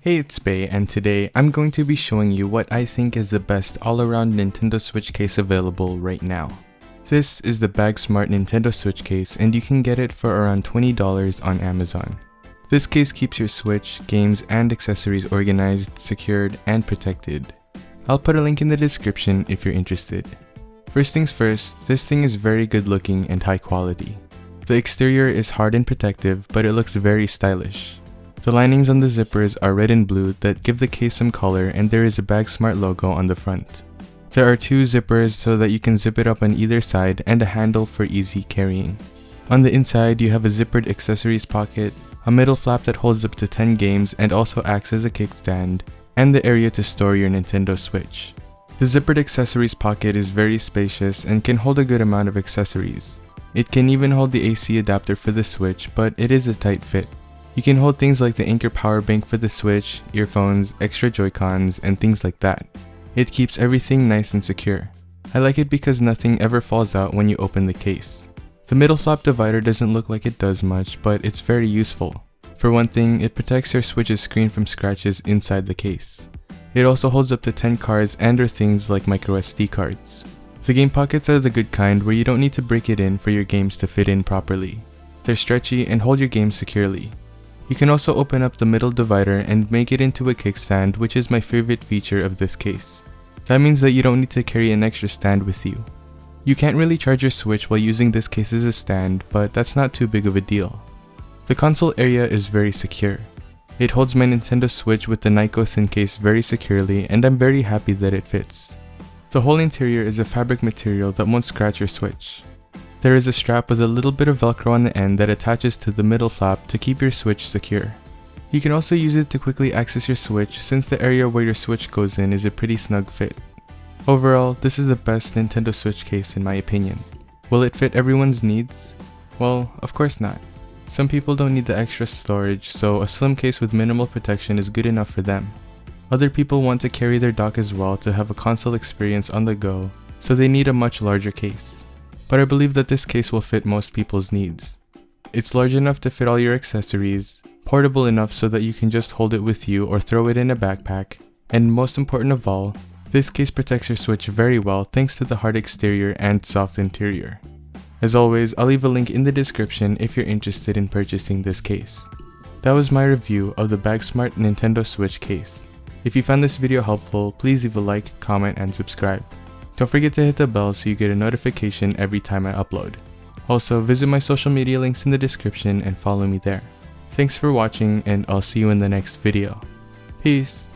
Hey, it's Bey, and today I'm going to be showing you what I think is the best all-around Nintendo Switch case available right now. This is the BAGSMART Nintendo Switch case, and you can get it for around $20 on Amazon. This case keeps your Switch, games, and accessories organized, secured, and protected. I'll put a link in the description if you're interested. First things first, this thing is very good looking and high quality. The exterior is hard and protective, but it looks very stylish. The linings on the zippers are red and blue that give the case some color, and there is a BAGSMART logo on the front. There are two zippers so that you can zip it up on either side and a handle for easy carrying. On the inside you have a zippered accessories pocket, a middle flap that holds up to 10 games and also acts as a kickstand, and the area to store your Nintendo Switch. The zippered accessories pocket is very spacious and can hold a good amount of accessories. It can even hold the AC adapter for the Switch, but it is a tight fit. You can hold things like the Anchor power bank for the Switch, earphones, extra Joy-Cons, and things like that. It keeps everything nice and secure. I like it because nothing ever falls out when you open the case. The middle flap divider doesn't look like it does much, but it's very useful. For one thing, it protects your Switch's screen from scratches inside the case. It also holds up to 10 cards and or things like microSD cards. The game pockets are the good kind where you don't need to break it in for your games to fit in properly. They're stretchy and hold your games securely. You can also open up the middle divider and make it into a kickstand, which is my favorite feature of this case. That means that you don't need to carry an extra stand with you. You can't really charge your Switch while using this case as a stand, but that's not too big of a deal. The console area is very secure. It holds my Nintendo Switch with the Nyko thin case very securely, and I'm very happy that it fits. The whole interior is a fabric material that won't scratch your Switch. There is a strap with a little bit of velcro on the end that attaches to the middle flap to keep your Switch secure. You can also use it to quickly access your Switch since the area where your Switch goes in is a pretty snug fit. Overall, this is the best Nintendo Switch case in my opinion. Will it fit everyone's needs? Well, of course not. Some people don't need the extra storage, so a slim case with minimal protection is good enough for them. Other people want to carry their dock as well to have a console experience on the go, so they need a much larger case. But I believe that this case will fit most people's needs. It's large enough to fit all your accessories, portable enough so that you can just hold it with you or throw it in a backpack, and most important of all, this case protects your Switch very well thanks to the hard exterior and soft interior. As always, I'll leave a link in the description if you're interested in purchasing this case. That was my review of the BAGSMART Nintendo Switch case. If you found this video helpful, please leave a like, comment, and subscribe. Don't forget to hit the bell so you get a notification every time I upload. Also, visit my social media links in the description and follow me there. Thanks for watching, and I'll see you in the next video. Peace!